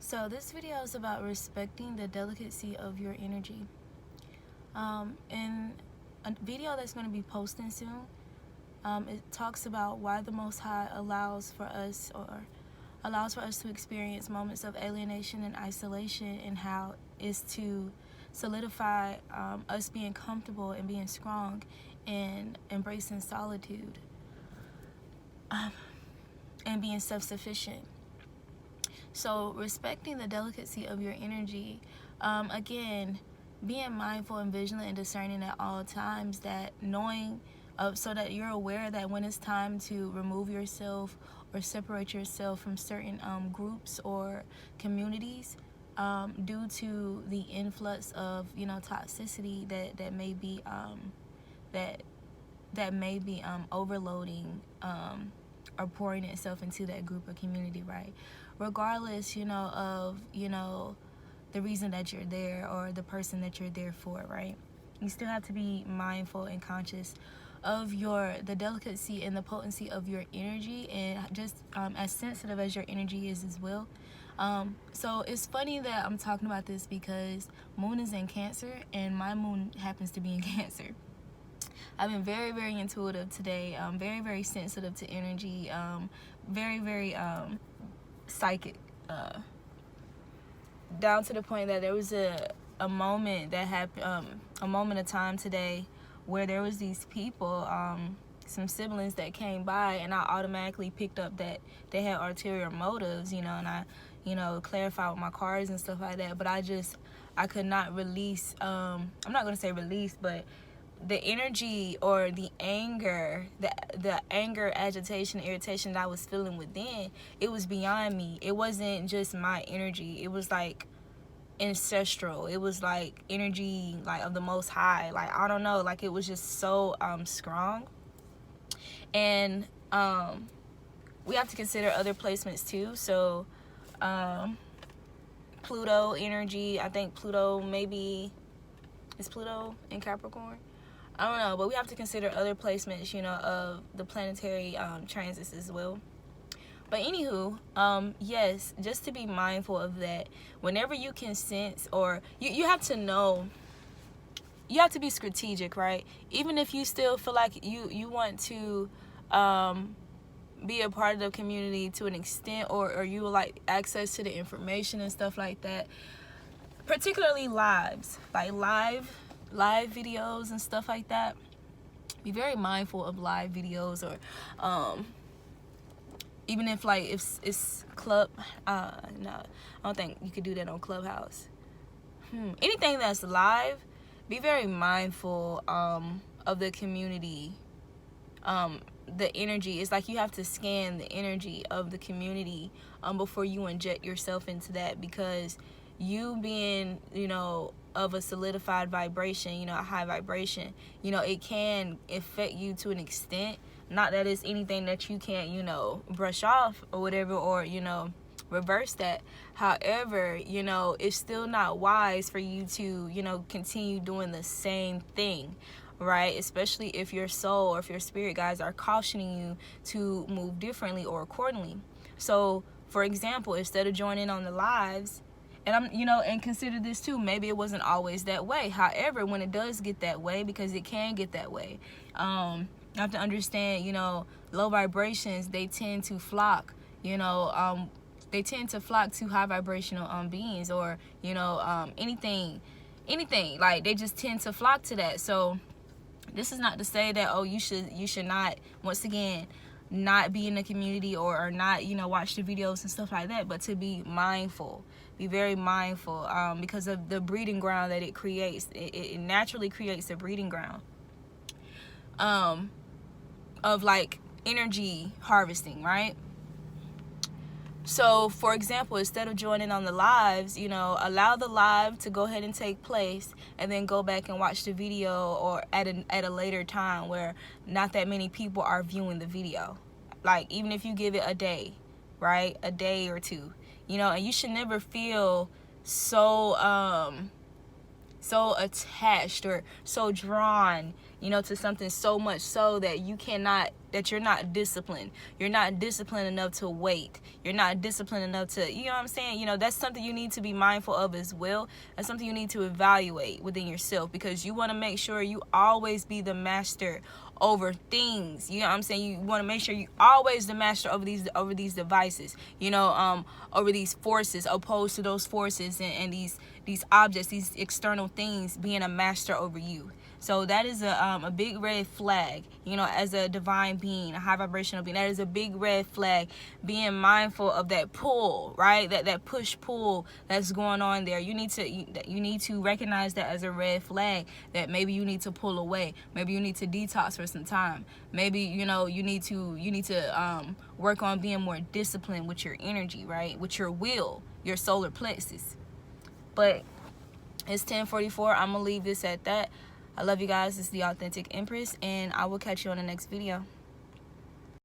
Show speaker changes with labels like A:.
A: So this video is about respecting the delicacy of your energy. In a video that's going to be posting soon, it talks about why the Most High allows for us to experience moments of alienation and isolation, and how is to solidify us being comfortable and being strong and embracing solitude and being self-sufficient. So respecting the delicacy of your energy, again, being mindful and vigilant and discerning at all times, that knowing so that you're aware that when it's time to remove yourself or separate yourself from certain groups or communities due to the influx of toxicity that may be overloading or pouring itself into that group or community, right? Regardless, of the reason that you're there or the person that you're there for, right? You still have to be mindful and conscious of the delicacy and the potency of your energy, and just as sensitive as your energy is as well. So it's funny that I'm talking about this because moon is in Cancer and my moon happens to be in Cancer. I've been very, very intuitive today, very, very sensitive to energy, very, very psychic, down to the point that there was a moment that happened, a moment of time today where there was these people, some siblings that came by, and I automatically picked up that they had ulterior motives, and I, clarified with my cards and stuff like that, but I could not release, I'm not going to say release, but the energy or the anger, the anger, agitation, irritation that I was feeling within, it was beyond me. It wasn't just my energy. It was like ancestral. It was like energy like of the Most High. Like, I don't know, like it was just so strong. And we have to consider other placements too. So Pluto energy, I think Pluto is Pluto in Capricorn? I don't know, but we have to consider other placements, of the planetary transits as well. But anywho, yes, just to be mindful of that. Whenever you can sense, or you have to know, you have to be strategic, right? Even if you still feel like you want to be a part of the community to an extent, or you would like access to the information and stuff like that, particularly lives, like live videos and stuff like that. Be very mindful of live videos, or even if it's club, no, I don't think you could do that on Clubhouse. Anything that's live, be very mindful of the community. The energy, it's like you have to scan the energy of the community before you inject yourself into that, because you being, of a solidified vibration, a high vibration, it can affect you to an extent. Not that it's anything that you can't, brush off or whatever, or, reverse that. However, it's still not wise for you to, continue doing the same thing, right? Especially if your soul or if your spirit guides are cautioning you to move differently or accordingly. So, for example, instead of joining on the lives, and I'm, and consider this too, maybe it wasn't always that way. However, when it does get that way, because it can get that way, you have to understand, low vibrations, they tend to flock, to high vibrational beings, or, anything, like they just tend to flock to that. So this is not to say that, you should not, once again, not be in the community or not, watch the videos and stuff like that, but to be mindful. Be very mindful, because of the breeding ground that it creates. It naturally creates a breeding ground of like energy harvesting, right? So, for example, instead of joining on the lives, allow the live to go ahead and take place, and then go back and watch the video, or at a later time where not that many people are viewing the video. Like, even if you give it a day, right? A day or two, and you should never feel so attached or so drawn, you know, to something so much so that you're not disciplined. You're not disciplined enough to wait. You're not disciplined enough to, you know what I'm saying? You know, that's something you need to be mindful of as well. That's something you need to evaluate within yourself, because you want to make sure you always be the master over things. You know what I'm saying? You want to make sure you always the master over these devices, you know, over these forces, opposed to those forces and these objects, these external things being a master over you. So that is a big red flag, you know, as a divine being, a high vibrational being. That is a big red flag, being mindful of that pull, right? That push-pull that's going on there. You need to recognize that as a red flag, that maybe you need to pull away. Maybe you need to detox for some time. Maybe, you know, you need to work on being more disciplined with your energy, right? With your will, your solar plexus. But it's 10:44. I'm going to leave this at that. I love you guys. It's the Authentic Empress, and I will catch you on the next video.